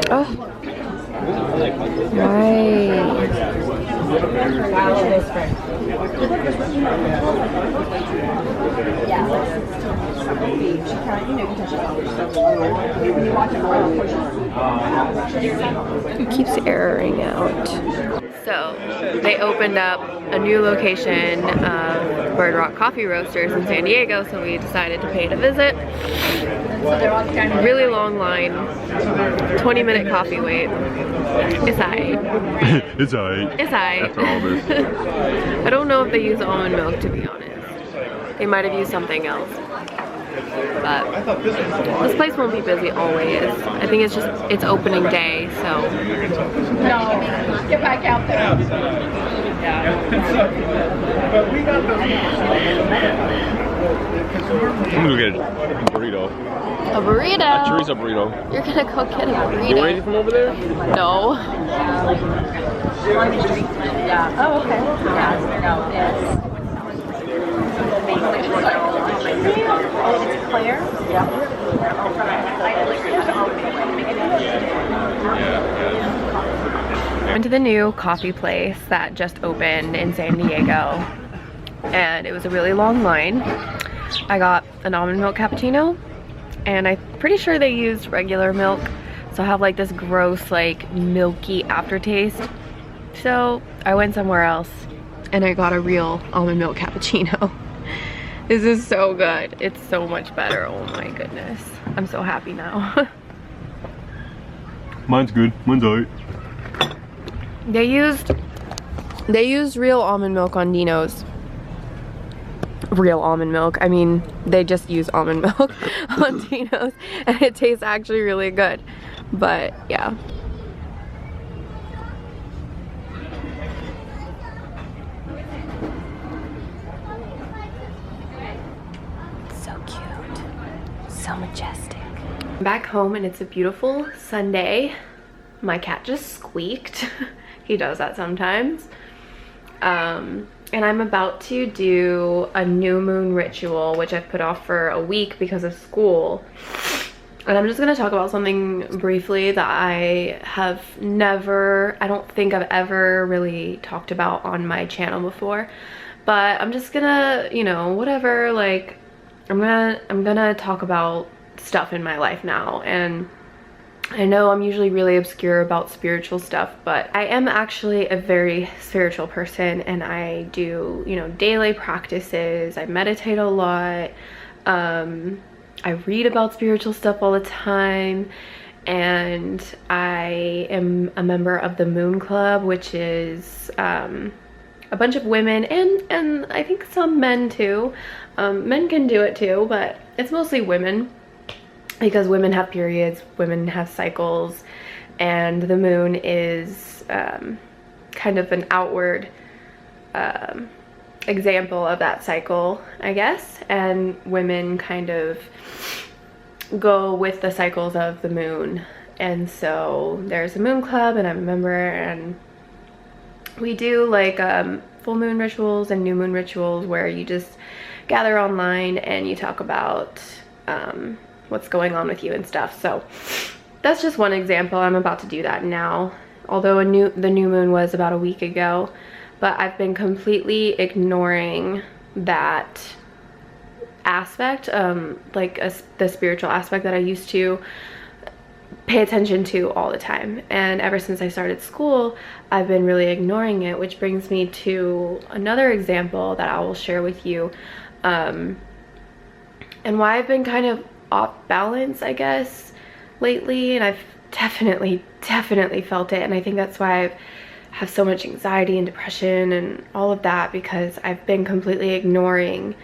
Oh. Right. It keeps erroring out. So they opened up a new location of Bird Rock Coffee Roasters in San Diego, so we decided to pay it a visit. Really long line, 20-minute coffee wait. It's aight. It's aight. It's aight. After all this. I don't know if they use almond milk, to be honest. They might have used something else. But this place won't be busy always. I think it's just, it's opening day, so. No, get back out there. I'm gonna go get a burrito. A burrito? A chorizo burrito. You're gonna go get a burrito. You want anything from over there? No. Yeah. Oh, okay. Yeah. No, it's Claire? Yeah. Went to the new coffee place that just opened in San Diego, and it was a really long line. I got an almond milk cappuccino, and I'm pretty sure they used regular milk, so I have like this gross, like milky aftertaste. So I went somewhere else and I got a real almond milk cappuccino. This is so good. It's so much better. Oh my goodness. I'm so happy now. Mine's good. Mine's alright. They used real almond milk on Dino's. Real almond milk. I mean, they just use almond milk on Dino's, and it tastes actually really good. But yeah. So cute. So majestic. I'm back home and it's a beautiful Sunday. My cat just squeaked. He does that sometimes. And I'm about to do a new moon ritual, which I've put off for a week because of school. And I'm just gonna talk about something briefly that I don't think I've ever really talked about on my channel before. But I'm just gonna, you know, whatever, like, I'm gonna talk about stuff in my life now. And I know I'm usually really obscure about spiritual stuff, but I am actually a very spiritual person, and I do, you know, daily practices. I meditate a lot. I read about spiritual stuff all the time, and I am a member of the Moon Club, which is a bunch of women and I think some men too. Men can do it too, but it's mostly women, because women have periods, women have cycles, and the moon is kind of an outward example of that cycle, I guess, and women kind of go with the cycles of the moon. And so there's a Moon Club, and I'm a member, and we do like full moon rituals and new moon rituals where you just gather online and you talk about what's going on with you and stuff. So that's just one example. I'm about to do that now, although the new moon was about a week ago, but I've been completely ignoring that aspect, like the spiritual aspect that I used to pay attention to all the time. And ever since I started school, I've been really ignoring it, which brings me to another example that I will share with you, and why I've been kind of off balance, I guess, lately. And I've definitely felt it, and I think that's why I have so much anxiety and depression and all of that, because I've been completely ignoring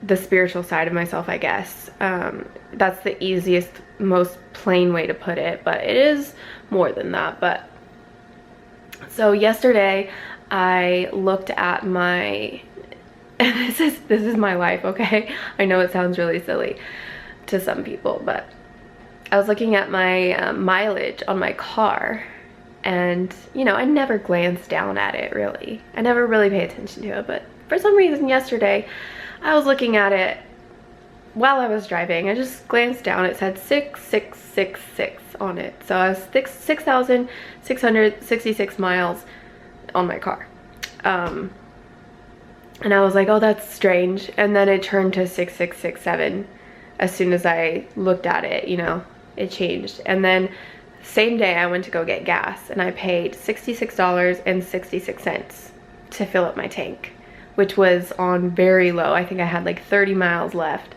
the spiritual side of myself, I guess. That's the easiest, most plain way to put it, but it is more than that. But so yesterday I looked at my this is my life, okay? I know it sounds really silly to some people, but I was looking at my mileage on my car, and you know, I never glance down at it really. I never really pay attention to it, but for some reason yesterday I was looking at it while I was driving, I just glanced down. It said 6666 on it. So I was 6,666 miles on my car. And I was like, oh, that's strange. And then it turned to 6667 as soon as I looked at it, you know, it changed. And then same day I went to go get gas, and I paid $66.66 to fill up my tank, which was on very low. I think I had like 30 miles left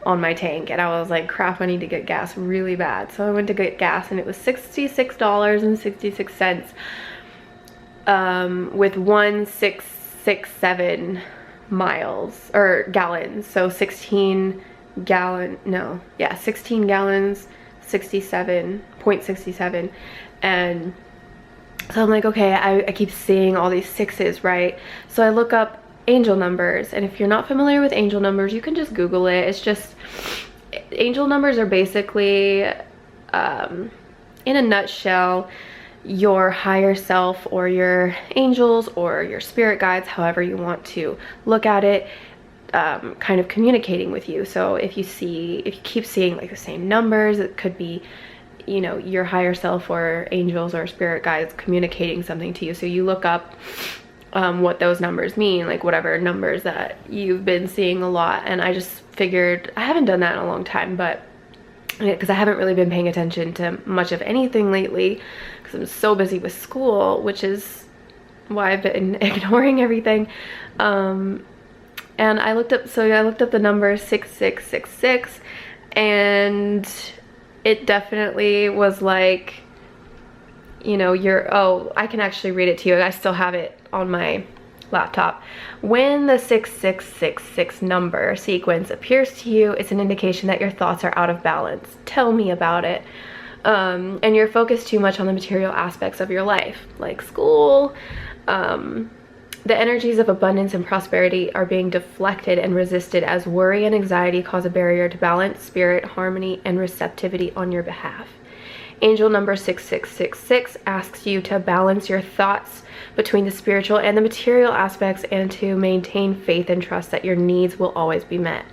on my tank, and I was like, crap, I need to get gas really bad. So I went to get gas, and it was $66.66 with 1,667 miles or gallons. So 16 gallons, 67.67. And so I'm like, okay, I keep seeing all these sixes, right? So I look up angel numbers, and if you're not familiar with angel numbers, you can just Google it. It's just, angel numbers are basically, in a nutshell, your higher self or your angels or your spirit guides, however you want to look at it, kind of communicating with you. So if you keep seeing like the same numbers, it could be, you know, your higher self or angels or spirit guides communicating something to you. So you look up what those numbers mean, like whatever numbers that you've been seeing a lot. And I just figured, I haven't done that in a long time, but because I haven't really been paying attention to much of anything lately because I'm so busy with school, which is why I've been ignoring everything. And I looked up the number 6666, and it definitely was like, you know, I can actually read it to you. I still have it on my laptop. When the 6666 number sequence appears to you, it's an indication that your thoughts are out of balance. Tell me about it. And you're focused too much on the material aspects of your life, like school. The energies of abundance and prosperity are being deflected and resisted as worry and anxiety cause a barrier to balance, spirit, harmony, and receptivity on your behalf. Angel number 6666 asks you to balance your thoughts between the spiritual and the material aspects, and to maintain faith and trust that your needs will always be met.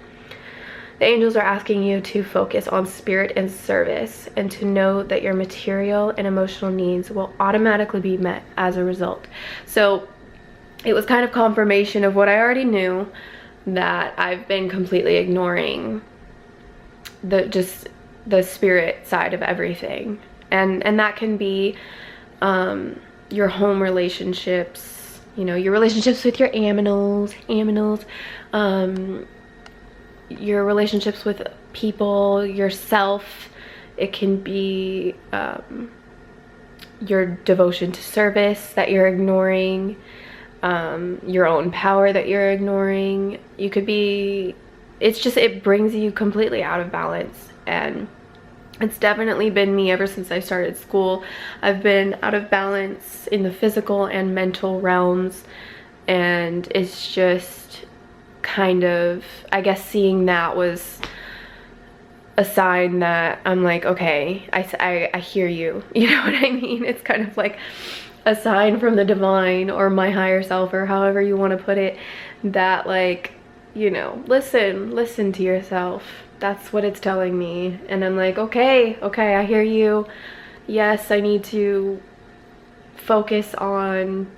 The angels are asking you to focus on spirit and service, and to know that your material and emotional needs will automatically be met as a result. So it was kind of confirmation of what I already knew, that I've been completely ignoring just the spirit side of everything. And that can be your home relationships, you know, your relationships with your aminals, your relationships with people, yourself. It can be your devotion to service that you're ignoring, your own power that you're ignoring. You could be, it brings you completely out of balance. And it's definitely been me ever since I started school. I've been out of balance in the physical and mental realms, and it's just kind of, I guess seeing that was a sign that I'm like, okay, I hear you. You know what I mean? It's kind of like a sign from the divine or my higher self, or however you want to put it, that, like, you know, listen to yourself. That's what it's telling me. And I'm like, okay, I hear you. Yes, I need to focus on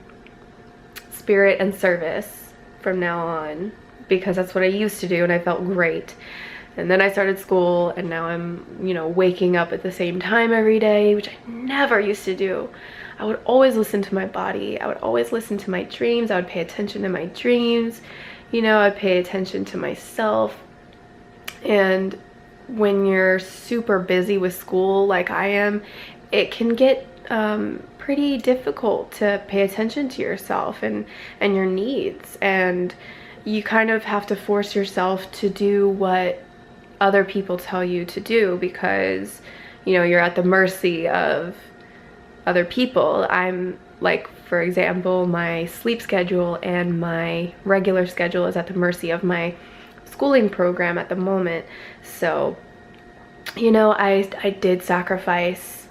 spirit and service from now on, because that's what I used to do and I felt great. And then I started school, and now I'm, you know, waking up at the same time every day, which I never used to do. I would always listen to my body. I would always listen to my dreams. I would pay attention to my dreams. You know, I'd pay attention to myself. And when you're super busy with school like I am, it can get pretty difficult to pay attention to yourself and your needs. And you kind of have to force yourself to do what other people tell you to do, because, you know, you're at the mercy of other people. I'm like, for example, my sleep schedule and my regular schedule is at the mercy of my schooling program at the moment. So, you know, I did sacrifice,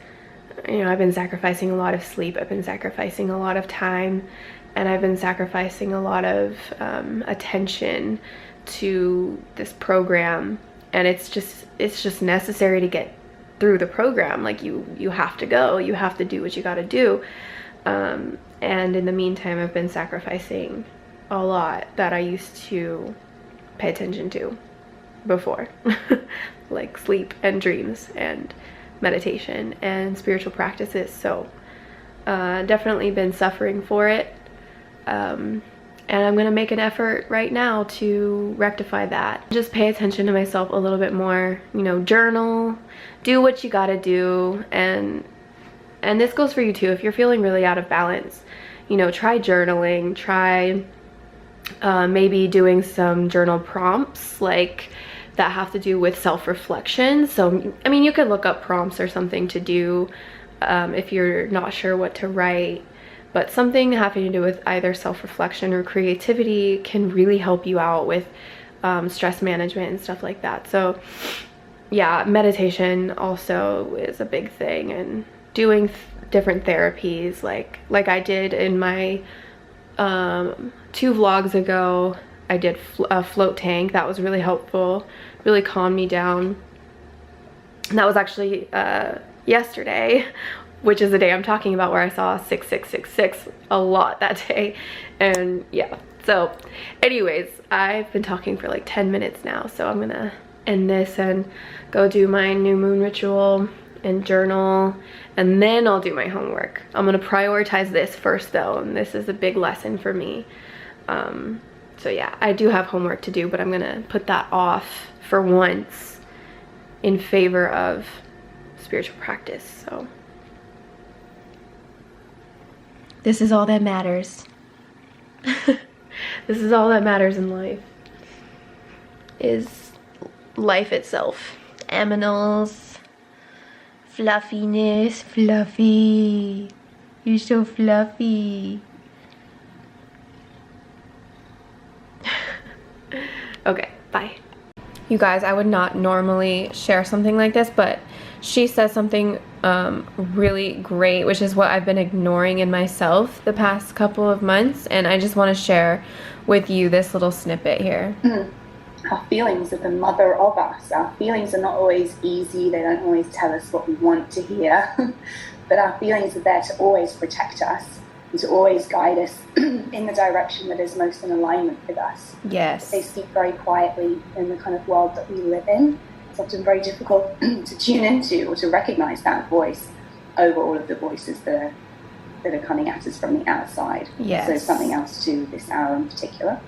you know, I've been sacrificing a lot of sleep, I've been sacrificing a lot of time, and I've been sacrificing a lot of attention to this program. and it's just necessary to get through the program. Like you have to go, you have to do what you got to do. And in the meantime, I've been sacrificing a lot that I used to pay attention to before, like sleep and dreams and meditation and spiritual practices. So definitely been suffering for it, and I'm gonna make an effort right now to rectify that. Just pay attention to myself a little bit more, you know, journal, do what you gotta do, and this goes for you too. If you're feeling really out of balance, you know, try journaling, try maybe doing some journal prompts like that have to do with self-reflection. So I mean, you could look up prompts or something to do if you're not sure what to write, but something having to do with either self-reflection or creativity can really help you out with stress management and stuff like that. So yeah, meditation also is a big thing, and doing different therapies like I did in my 2 vlogs ago. I did a float tank. That was really helpful, really calmed me down. And that was actually yesterday, which is the day I'm talking about, where I saw 6666 a lot that day. And yeah, so anyways, I've been talking for like 10 minutes now, so I'm gonna end this and go do my new moon ritual and journal, and then I'll do my homework. I'm gonna prioritize this first though, and this is a big lesson for me. So yeah, I do have homework to do, but I'm gonna put that off for once in favor of spiritual practice. So this is all that matters. This is all that matters in life, is life itself. Aminals, fluffiness, fluffy. You're so fluffy. Okay, bye. You guys, I would not normally share something like this, but she says something really great, which is what I've been ignoring in myself the past couple of months, and I just want to share with you this little snippet here. Our feelings are the mother of us. Our feelings are not always easy. They don't always tell us what we want to hear, but our feelings are there to always protect us and to always guide us in the direction that is most in alignment with us. Yes. They speak very quietly in the kind of world that we live in. It's often very difficult to tune into or to recognize that voice over all of the voices that are coming at us from the outside. Yes. So something else to this hour in particular.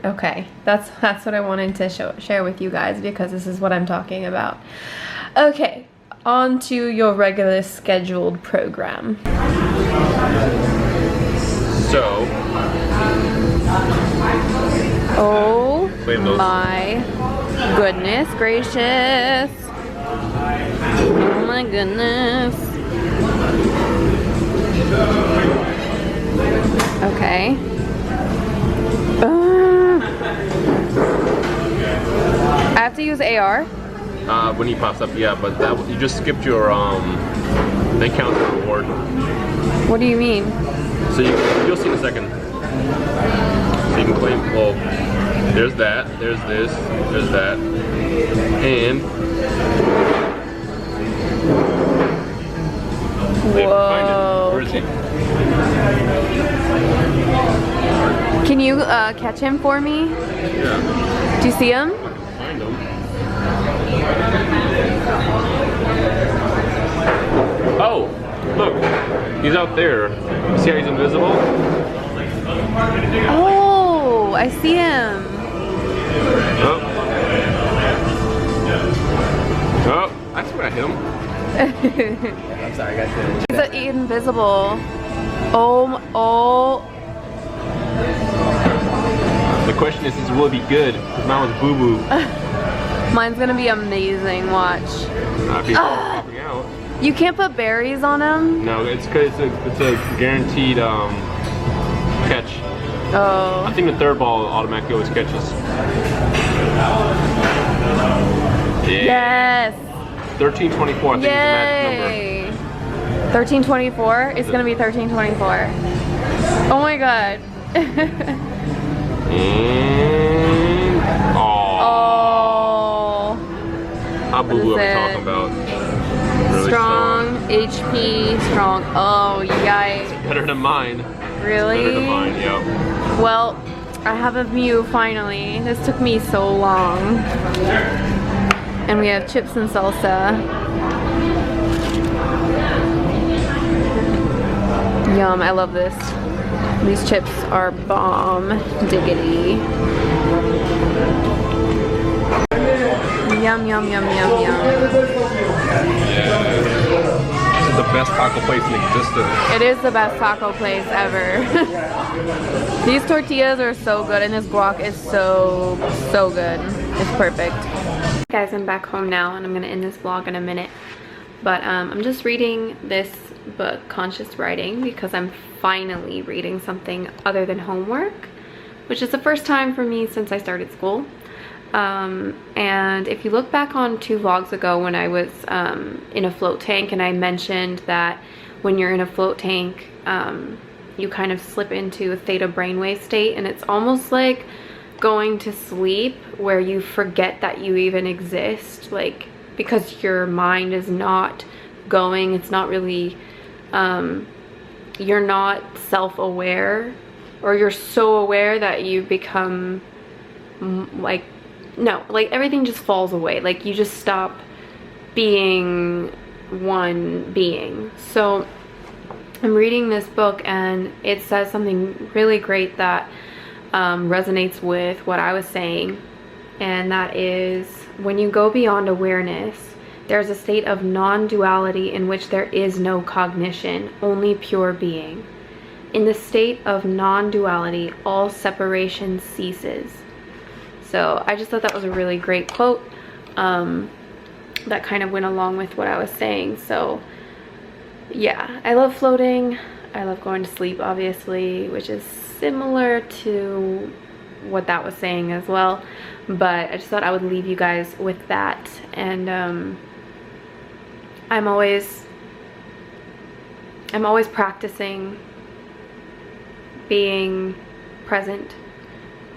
Okay, that's what I wanted to share with you guys, because this is what I'm talking about. Okay, on to your regular scheduled program. So, oh my goodness gracious. Oh my goodness. Okay. I have to use AR? when he pops up, yeah, but that you just skipped your they count the reward. What do you mean? So you'll see in a second. So you can claim, well, there's that, there's this, there's that, and whoa. Where is he? Can you catch him for me? Yeah. Do you see him? Find him. Oh, look, he's out there. See how he's invisible? Oh, I see him. Oh, oh, I swear I hit him. I'm sorry, I got He's invisible. Oh. The question is will it be good? Because mine was boo-boo. Mine's gonna be amazing, watch. If he's popping out. You can't put berries on him? No, it's a guaranteed catch. Oh. I think the third ball automatically always catches. Yeah. Yes. 1324, I think is the magic Yay. 1324? It's gonna be 1324. Oh my god. And... Oh. boo boo I'm talking about. Really strong, HP, strong. Oh, yikes. Better than mine. Really? Better than mine, yeah. Well, I have a Mew finally. This took me so long. And we have chips and salsa. Yum, I love this. These chips are bomb diggity. Yum, yum, yum, yum, yum. This is the best taco place in existence. It is the best taco place ever. These tortillas are so good and this guac is so good. It's perfect. Guys, I'm back home now and I'm gonna end this vlog in a minute. But I'm just reading this book, Conscious Writing, because I'm finally reading something other than homework, which is the first time for me since I started school. And if you look back on 2 vlogs ago when I was in a float tank and I mentioned that when you're in a float tank, you kind of slip into a theta brainwave state, and it's almost like going to sleep where you forget that you even exist, like because your mind is not going, it's not really, you're not self-aware, or you're so aware that you become like, no, like everything just falls away, like you just stop being one being. So I'm reading this book and it says something really great that resonates with what I was saying, and that is, when you go beyond awareness, there's a state of non-duality in which there is no cognition, only pure being. In the state of non-duality, all separation ceases. So I just thought that was a really great quote that kind of went along with what I was saying. So yeah, I love floating. I love going to sleep, obviously, which is similar to what that was saying as well. But I just thought I would leave you guys with that. And I'm always practicing being present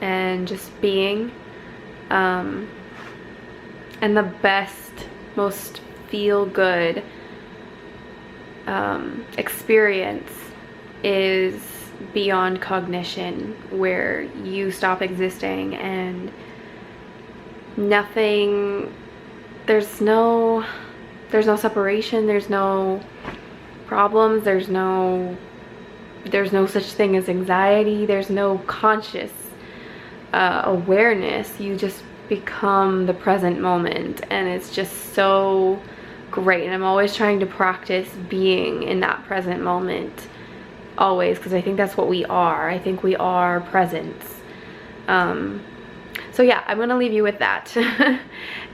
and just being. And the best, most feel-good experience is beyond cognition, where you stop existing and nothing, there's no separation, there's no problems, there's no such thing as anxiety, there's no conscious awareness. You just become the present moment, and it's just so great. And I'm always trying to practice being in that present moment, always, because I think that's what we are. I think we are presence. So yeah, I'm gonna leave you with that.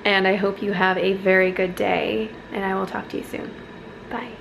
And I hope you have a very good day, and I will talk to you soon. Bye.